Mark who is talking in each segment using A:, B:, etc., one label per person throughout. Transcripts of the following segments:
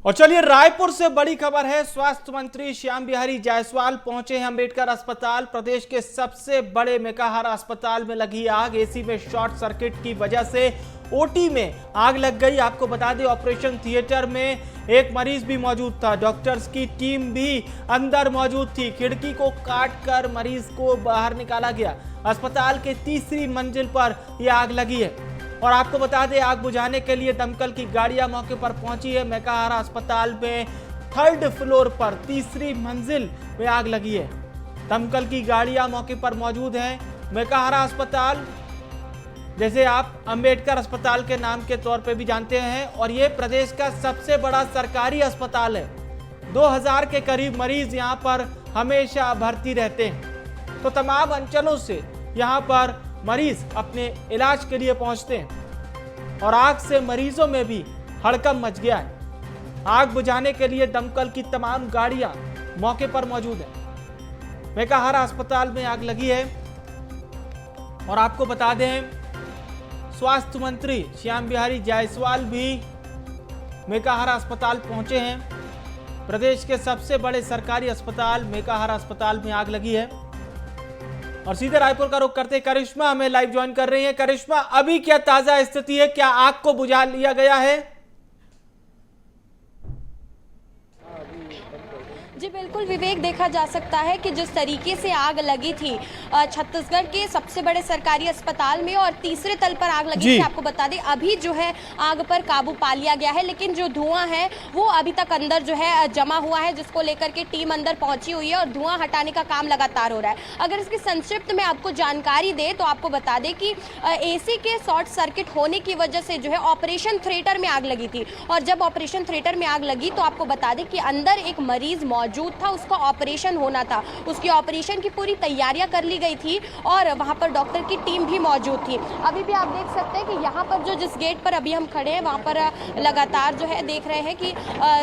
A: और चलिए रायपुर से बड़ी खबर है। स्वास्थ्य मंत्री श्याम बिहारी जायसवाल पहुंचे हैं अंबेडकर अस्पताल। प्रदेश के सबसे बड़े मेकाहारा अस्पताल में लगी आग। एसी में शॉर्ट सर्किट की वजह से ओटी में आग लग गई। आपको बता दें ऑपरेशन थिएटर में एक मरीज भी मौजूद था। डॉक्टर्स की टीम भी अंदर मौजूद थी। खिड़की को काटकर मरीज को बाहर निकाला गया। अस्पताल के तीसरी मंजिल पर यह आग लगी है। और आपको बता दें आग बुझाने के लिए दमकल की गाड़ियां मौके पर पहुंची है। मेकाहारा अस्पताल में 3rd फ्लोर पर तीसरी मंजिल में आग लगी है। दमकल की गाड़ियां मौके पर मौजूद हैं। मेकाहारा अस्पताल जैसे आप अंबेडकर अस्पताल के नाम के तौर पे भी जानते हैं और ये प्रदेश का सबसे बड़ा सरकारी अस्पताल है। 2000 के करीब मरीज यहाँ पर हमेशा भर्ती रहते हैं। तो तमाम अंचलों से यहाँ पर मरीज अपने इलाज के लिए पहुंचते हैं और आग से मरीजों में भी हड़कंप मच गया है। आग बुझाने के लिए दमकल की तमाम गाड़ियां मौके पर मौजूद है। मेकाहारा अस्पताल में आग लगी है। और आपको बता दें स्वास्थ्य मंत्री श्याम बिहारी जायसवाल भी मेकाहारा अस्पताल पहुंचे हैं। प्रदेश के सबसे बड़े सरकारी अस्पताल मेकाहारा अस्पताल में आग लगी है। और सीधे रायपुर का रुख करते करिश्मा हमें लाइव ज्वाइन कर रही है। करिश्मा, अभी क्या ताजा स्थिति है? क्या आग को बुझा लिया गया है?
B: जी बिल्कुल विवेक, देखा जा सकता है कि जिस तरीके से आग लगी थी छत्तीसगढ़ के सबसे बड़े सरकारी अस्पताल में और तीसरे तल पर आग लगी थी। आपको बता दें अभी जो है आग पर काबू पा लिया गया है, लेकिन जो धुआं है वो अभी तक अंदर जो है जमा हुआ है, जिसको लेकर के टीम अंदर पहुंची हुई है और धुआं हटाने का काम लगातार हो रहा है। अगर इसकी संक्षिप्त में आपको जानकारी दे तो आपको बता दें कि एसी के शॉर्ट सर्किट होने की वजह से जो है ऑपरेशन थिएटर में आग लगी थी। और जब ऑपरेशन थिएटर में आग लगी तो आपको बता दें कि अंदर एक मरीज मौजूद था, उसका ऑपरेशन होना था। उसकी ऑपरेशन की पूरी तैयारियां कर ली गई थी और वहां पर डॉक्टर की टीम भी मौजूद थी। अभी भी आप देख सकते हैं कि यहाँ पर जो जिस गेट पर अभी हम खड़े हैं वहां पर लगातार जो है देख रहे हैं कि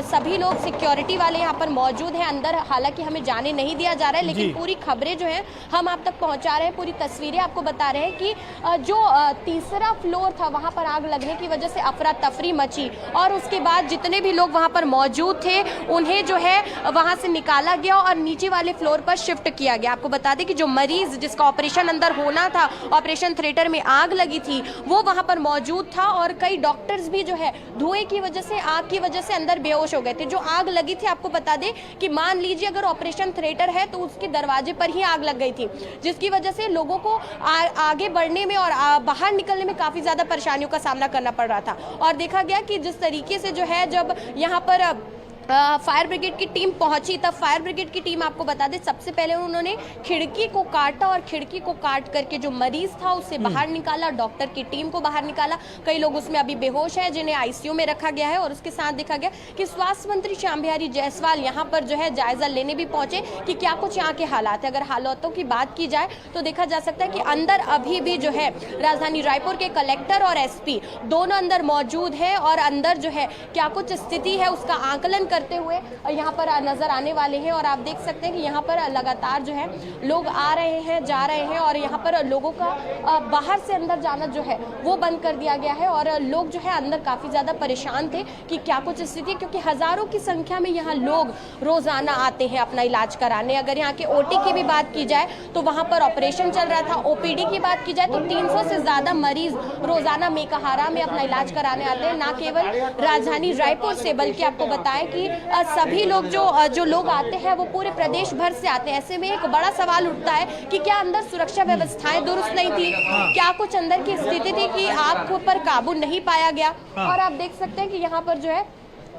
B: सभी लोग सिक्योरिटी वाले यहाँ पर मौजूद हैं अंदर। हालांकि हमें जाने नहीं दिया जा रहा है, लेकिन पूरी खबरें जो है हम आप तक पहुंचा रहे हैं, पूरी तस्वीरें आपको बता रहे हैं कि जो तीसरा फ्लोर था वहां पर आग लगने की वजह से अफरा तफरी मची और उसके बाद जितने भी लोग वहां पर मौजूद थे उन्हें जो है वहां से निकाला गया और नीचे वाले फ्लोर पर शिफ्ट किया गया। आपको बता दें कि जो मरीज जिसका ऑपरेशन अंदर होना था, ऑपरेशन थिएटर में आग लगी थी, वो वहां पर मौजूद था और कई डॉक्टर्स भी जो है धुएं की वजह से, आग की वजह से अंदर बेहोश हो गए थे। जो आग लगी थी आपको बता दें कि मान लीजिए अगर ऑपरेशन थिएटर है तो उसके दरवाजे पर ही आग लग गई थी, जिसकी वजह से लोगों को आगे बढ़ने में और बाहर निकलने में काफी ज्यादा परेशानियों का सामना करना पड़ रहा था। और देखा गया कि जिस तरीके से जो है जब यहाँ पर फायर ब्रिगेड की टीम पहुंची तब फायर ब्रिगेड की टीम आपको बता दें सबसे पहले उन्होंने खिड़की को काटा और खिड़की को काट करके जो मरीज था उसे बाहर निकाला, डॉक्टर की टीम को बाहर निकाला। कई लोग उसमें अभी बेहोश हैं जिन्हें आईसीयू में रखा गया है। और उसके साथ देखा गया कि स्वास्थ्य मंत्री श्याम बिहारी जायसवाल यहाँ पर जो है जायजा लेने भी पहुंचे कि क्या कुछ यहाँ के हालात है। अगर हालातों की बात की जाए तो देखा जा सकता है कि अंदर अभी भी जो है राजधानी रायपुर के कलेक्टर और एसपी दोनों अंदर मौजूद है और अंदर जो है क्या कुछ स्थिति है उसका आकलन करते हुए यहाँ पर नजर आने वाले हैं। और आप देख सकते हैं कि यहाँ पर लगातार जो है लोग आ रहे हैं, जा रहे हैं और यहाँ पर लोगों का बाहर से अंदर जाना जो है वो बंद कर दिया गया है। और लोग जो है अंदर काफी ज्यादा परेशान थे कि क्या कुछ स्थिति, क्योंकि हजारों की संख्या में यहाँ लोग रोजाना आते हैं अपना इलाज कराने। अगर यहाँ के ओटी की भी बात की जाए तो वहां पर ऑपरेशन चल रहा था। ओपीडी की बात की जाए तो 300 से ज्यादा मरीज रोजाना मेकाहारा में अपना इलाज कराने आते हैं। ना केवल राजधानी रायपुर से बल्कि आपको बताएं कि सभी लोग जो लोग आते हैं वो पूरे प्रदेश भर से आते हैं। ऐसे में एक बड़ा सवाल उठता है कि क्या अंदर सुरक्षा व्यवस्थाएं दुरुस्त नहीं थी, क्या कुछ अंदर की स्थिति थी कि आग पर काबू नहीं पाया गया। और आप देख सकते हैं कि यहाँ पर जो है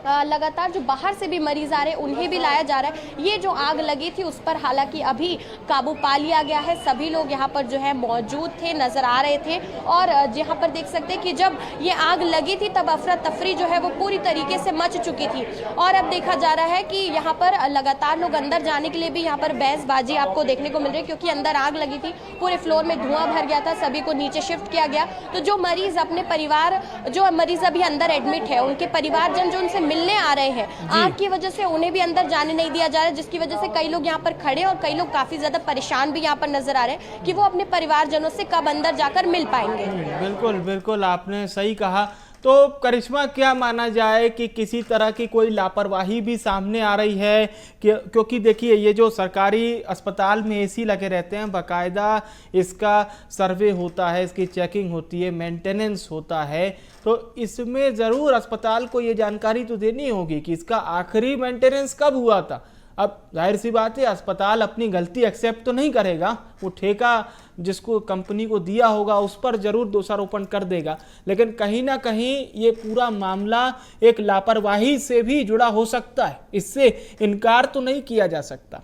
B: लगातार जो बाहर से भी मरीज आ रहे हैं उन्हें भी लाया जा रहा है। ये जो आग लगी थी उस पर हालांकि अभी काबू पा लिया गया है। सभी लोग यहाँ पर जो है मौजूद थे, नजर आ रहे थे। और यहाँ पर देख सकते हैं कि जब ये आग लगी थी तब अफरा तफरी जो है वो पूरी तरीके से मच चुकी थी। और अब देखा जा रहा है कि यहाँ पर लगातार लोग अंदर जाने के लिए भी यहाँ पर बहसबाजी आपको देखने को मिल रही है, क्योंकि अंदर आग लगी थी, पूरे फ्लोर में धुआं भर गया था, सभी को नीचे शिफ्ट किया गया। तो जो मरीज अपने परिवार, जो मरीज अभी अंदर एडमिट है, उनके परिवारजन जो उनसे मिलने आ रहे हैं, आग की वजह से उन्हें भी अंदर जाने नहीं दिया जा रहा है, जिसकी वजह से कई लोग यहाँ पर खड़े और कई लोग काफी ज्यादा परेशान भी यहाँ पर नजर आ रहे हैं कि वो अपने परिवारजनों से कब अंदर जाकर मिल पाएंगे।
A: बिल्कुल बिल्कुल आपने सही कहा। तो करिश्मा, क्या माना जाए कि किसी तरह की कोई लापरवाही भी सामने आ रही है? क्योंकि देखिए, ये जो सरकारी अस्पताल में एसी लगे रहते हैं, बाकायदा इसका सर्वे होता है, इसकी चेकिंग होती है, मेंटेनेंस होता है, तो इसमें ज़रूर अस्पताल को ये जानकारी तो देनी होगी कि इसका आखिरी मेंटेनेंस कब हुआ था। अब जाहिर सी बात है, अस्पताल अपनी गलती एक्सेप्ट तो नहीं करेगा, वो ठेका जिसको कंपनी को दिया होगा उस पर जरूर दोषारोपण कर देगा, लेकिन कहीं ना कहीं ये पूरा मामला एक लापरवाही से भी जुड़ा हो सकता है, इससे इनकार तो नहीं किया जा सकता।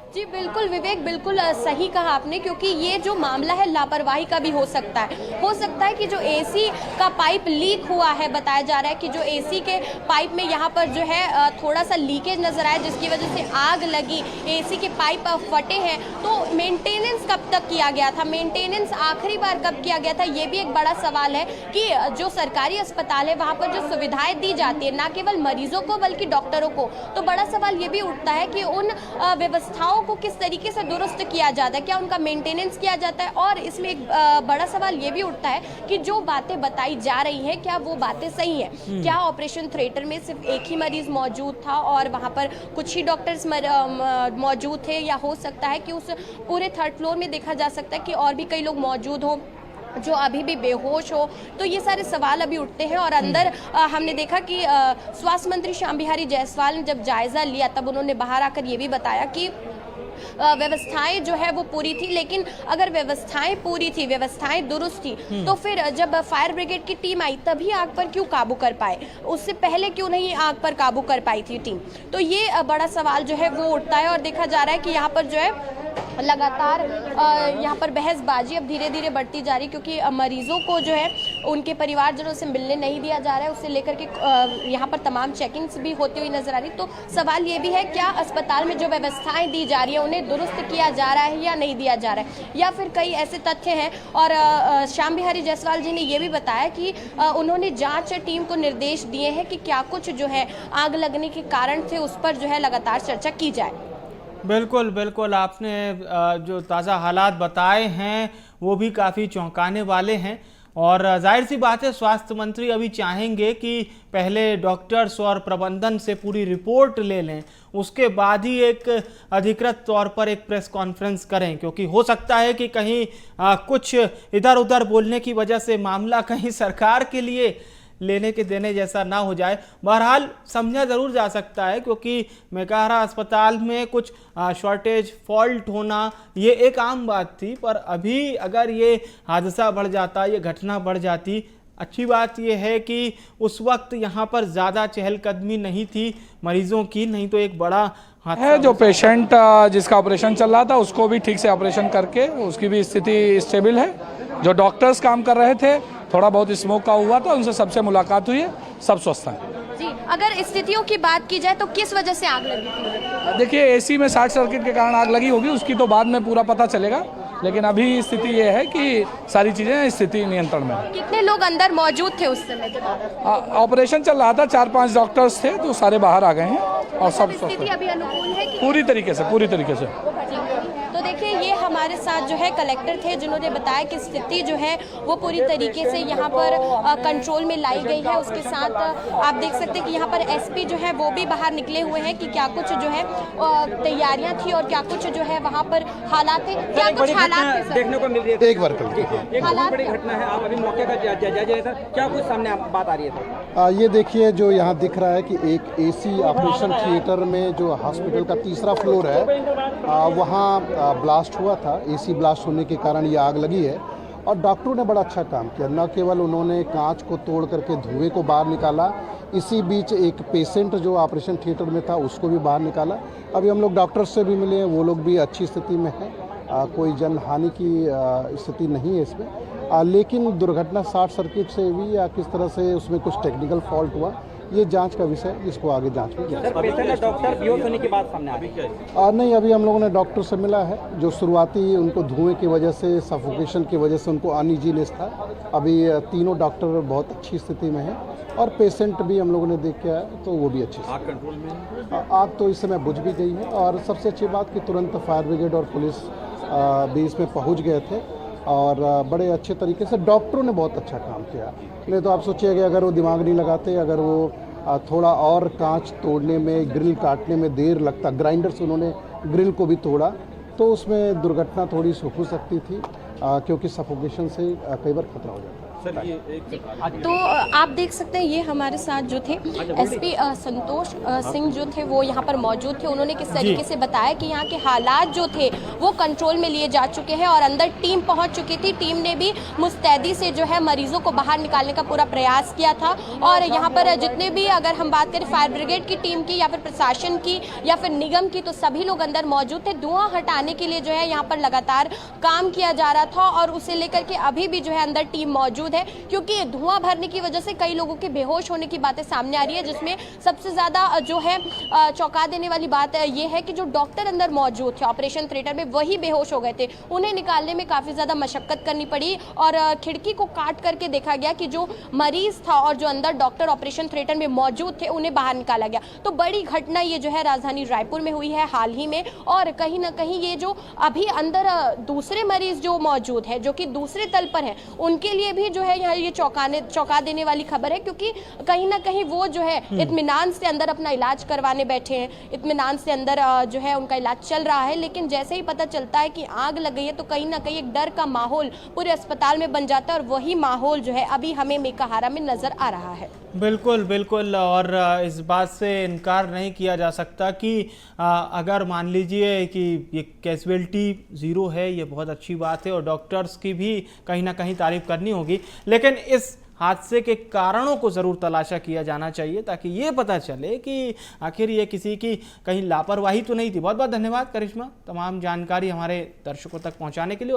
B: जी बिल्कुल विवेक, बिल्कुल सही कहा आपने, क्योंकि ये जो मामला है लापरवाही का भी हो सकता है कि जो एसी का पाइप लीक हुआ है, बताया जा रहा है कि जो एसी के पाइप में यहाँ पर जो है थोड़ा सा लीकेज नजर आया, जिसकी वजह से आग लगी, एसी के पाइप फटे हैं। तो मेंटेनेंस कब तक किया गया था, मेंटेनेंस आखिरी बार कब किया गया था, ये भी एक बड़ा सवाल है कि जो सरकारी अस्पताल है वहाँ पर जो सुविधाएं दी जाती है न केवल मरीजों को बल्कि डॉक्टरों को, तो बड़ा सवाल ये भी उठता है कि उन व्यवस्थाओं को किस तरीके से दुरुस्त किया जाता है, क्या उनका मेंटेनेंस किया जाता है। और इसमें एक बड़ा सवाल ये भी उठता है कि जो बातें बताई जा रही हैं क्या वो बातें सही है, क्या ऑपरेशन थिएटर में सिर्फ एक ही मरीज मौजूद था और वहां पर कुछ ही डॉक्टर्स मौजूद थे, या हो सकता है कि उस पूरे 3rd फ्लोर में देखा जा सकता है कि और भी कई लोग मौजूद हो जो अभी भी बेहोश हो। तो ये सारे सवाल अभी उठते हैं। और अंदर हमने देखा कि स्वास्थ्य मंत्री श्याम बिहारी जायसवाल ने जब जायजा लिया तब उन्होंने बाहर आकर ये भी बताया कि व्यवस्थाएं जो है वो पूरी थी, लेकिन अगर व्यवस्थाएं पूरी थी, व्यवस्थाएं दुरुस्त थी, तो फिर जब फायर ब्रिगेड की टीम आई तभी आग पर क्यों काबू कर पाए, उससे पहले क्यों नहीं आग पर काबू कर पाई थी टीम। तो ये बड़ा सवाल जो है वो उठता है। और देखा जा रहा है कि यहाँ पर जो है लगातार यहाँ पर बहसबाजी अब धीरे धीरे बढ़ती जा रही, क्योंकि मरीजों को जो है उनके परिवारजनों से मिलने नहीं दिया जा रहा है, उससे लेकर के यहाँ पर तमाम चेकिंग्स भी होती हुई नजर आ रही। तो सवाल ये भी है, क्या अस्पताल में जो व्यवस्थाएं दी जा रही है उन्हें दुरुस्त किया जा रहा है या नहीं दिया जा रहा है, या फिर कई ऐसे तथ्य हैं। और श्याम बिहारी जायसवाल जी ने ये भी बताया कि उन्होंने जांच टीम को निर्देश दिए हैं कि क्या कुछ जो है आग लगने के कारण थे उस पर जो है लगातार चर्चा की जाए।
A: बिल्कुल बिल्कुल, आपने जो ताज़ा हालात बताए हैं वो भी काफ़ी चौंकाने वाले हैं। और जाहिर सी बात है, स्वास्थ्य मंत्री अभी चाहेंगे कि पहले डॉक्टर्स और प्रबंधन से पूरी रिपोर्ट ले लें, उसके बाद ही एक अधिकृत तौर पर एक प्रेस कॉन्फ्रेंस करें, क्योंकि हो सकता है कि कहीं कुछ इधर उधर बोलने की वजह से मामला कहीं सरकार के लिए लेने के देने जैसा ना हो जाए। बहरहाल समझा ज़रूर जा सकता है, क्योंकि मेकाहारा अस्पताल में कुछ शॉर्टेज फॉल्ट होना ये एक आम बात थी, पर अभी अगर ये हादसा बढ़ जाता, ये घटना बढ़ जाती, अच्छी बात यह है कि उस वक्त यहाँ पर ज़्यादा चहलकदमी नहीं थी मरीजों की, नहीं तो एक बड़ा
C: है जो पेशेंट जिसका ऑपरेशन चल रहा था उसको भी ठीक से ऑपरेशन करके उसकी भी स्थिति स्टेबल है। जो डॉक्टर्स काम कर रहे थे, थोड़ा बहुत स्मोक का हुआ था, उनसे सबसे मुलाकात हुई है, सब स्वस्थ हैं।
B: जी, अगर स्थितियों की बात की जाए तो किस वजह से आग लगी थी?
C: देखिए, एसी में शॉर्ट सर्किट के कारण आग लगी होगी, उसकी तो बाद में पूरा पता चलेगा, लेकिन अभी स्थिति ये है कि सारी चीजें स्थिति नियंत्रण में है।
B: कितने लोग अंदर मौजूद थे उस समय के बाद?
C: ऑपरेशन चल रहा था, 4-5 डॉक्टर्स थे, तो सारे बाहर आ गए हैं और सब
B: स्थिति अभी अनुकूल है कि?
C: पूरी तरीके से।
B: तो देखिए, ये हमारे साथ जो है कलेक्टर थे जिन्होंने बताया कि स्थिति जो है वो पूरी तरीके से यहाँ पर कंट्रोल में लाई गई है। उसके साथ आप देख सकते हैं कि यहाँ पर एसपी जो है वो भी बाहर निकले हुए हैं कि क्या कुछ जो है तैयारियां थी और क्या कुछ जो है वहाँ पर हालात थे, क्या कुछ हालात
D: देखने को मिल रही है।
E: एक बार
D: एक बहुत बड़ी घटना है, आप अभी मौके का जायजा ले सर, क्या कुछ सामने बात आ रही है?
E: ये देखिए, जो यहाँ दिख रहा है कि एक एसी ऑपरेशन थिएटर में जो हॉस्पिटल का 3रा फ्लोर है, वहाँ ब्लास्ट हुआ था। एसी ब्लास्ट होने के कारण ये आग लगी है और डॉक्टरों ने बड़ा अच्छा काम किया। न केवल उन्होंने कांच को तोड़ करके धुएं को बाहर निकाला, इसी बीच एक पेशेंट जो ऑपरेशन थिएटर में था उसको भी बाहर निकाला। अभी हम लोग डॉक्टर्स से भी मिले हैं, वो लोग भी अच्छी स्थिति में हैं, कोई जन हानि की स्थिति नहीं है इसमें। लेकिन दुर्घटना शॉर्ट सर्किट से हुई या किस तरह से उसमें कुछ टेक्निकल फॉल्ट हुआ, ये जांच का विषय है, जिसको आगे जांच में किया।
D: सर, पेशेंट डॉक्टर बेहोश होने की बात सामने आ रही?
E: नहीं, अभी हम लोगों ने डॉक्टर से मिला है, जो शुरुआती उनको धुएं की वजह से, सफोकेशन की वजह से उनको अनइजीनेस था। अभी तीनों डॉक्टर बहुत अच्छी स्थिति में हैं और पेशेंट भी हम लोगों ने देख के आया तो वो भी अच्छी।
D: आग कंट्रोल में?
E: आग तो इस समय बुझ भी गई है और सबसे अच्छी बात कि तुरंत फायर ब्रिगेड और पुलिस भी इसमें पहुँच गए थे और बड़े अच्छे तरीके से डॉक्टरों ने बहुत अच्छा काम किया। नहीं तो आप सोचिए कि अगर वो दिमाग नहीं लगाते, अगर वो थोड़ा और कांच तोड़ने में, ग्रिल काटने में देर लगता, ग्राइंडर से उन्होंने ग्रिल को भी तोड़ा, तो उसमें दुर्घटना थोड़ी सी हो सकती थी, क्योंकि सफोकेशन से कई बार खतरा हो जाता है।
B: तो आप देख सकते हैं ये हमारे साथ जो थे एसपी संतोष सिंह जो थे वो यहाँ पर मौजूद थे। उन्होंने किस तरीके से बताया कि यहाँ के हालात जो थे वो कंट्रोल में लिए जा चुके हैं और अंदर टीम पहुँच चुकी थी। टीम ने भी मुस्तैदी से जो है मरीजों को बाहर निकालने का पूरा प्रयास किया था और यहाँ पर जितने भी, अगर हम बात करें फायर ब्रिगेड की टीम की या फिर प्रशासन की या फिर निगम की, तो सभी लोग अंदर मौजूद थे। धुआं हटाने के लिए जो है यहाँ पर लगातार काम किया जा रहा था और उसे लेकर के अभी भी जो है अंदर टीम मौजूद है, क्योंकि धुआं भरने की वजह से कई लोगों के बेहोश होने की बातें सामने आ रही है, जिसमें सबसे ज्यादा जो है चौंका देने वाली बात ये है कि जो डॉक्टर अंदर मौजूद थे ऑपरेशन थिएटर में, वही बेहोश हो गए थे। उन्हें निकालने में काफी ज्यादा मशक्कत करनी पड़ी और खिड़की को काट करके देखा गया कि जो मरीज था और जो अंदर डॉक्टर ऑपरेशन थिएटर में मौजूद थे उन्हें बाहर निकाला गया। तो बड़ी घटना ये जो है राजधानी रायपुर में हुई है हाल ही में, और कहीं ना कहीं ये जो अभी अंदर दूसरे मरीज जो मौजूद है जो कि दूसरे तल पर है, उनके लिए भी जो है यहाँ ये चौंका देने वाली खबर है, क्योंकि कहीं ना कहीं वो जो है इत्मीनान से अंदर अपना इलाज करवाने बैठे हैं, इत्मीनान से अंदर जो है उनका इलाज चल रहा है। लेकिन जैसे ही पता चलता है कि आग लग गई है तो कहीं ना कहीं एक डर का माहौल पूरे अस्पताल में बन जाता है और वही माहौल जो है अभी हमें मेकाहारा में नजर आ रहा है।
A: बिल्कुल बिल्कुल, और इस बात से इनकार नहीं किया जा सकता कि अगर मान लीजिए कि ये कैजुअल्टी ज़ीरो है, ये बहुत अच्छी बात है और डॉक्टर्स की भी कहीं ना कहीं तारीफ करनी होगी, लेकिन इस हादसे के कारणों को ज़रूर तलाशा किया जाना चाहिए ताकि ये पता चले कि आखिर ये किसी की कहीं लापरवाही तो नहीं थी। बहुत बहुत धन्यवाद करिश्मा, तमाम जानकारी हमारे दर्शकों तक पहुंचाने के लिए।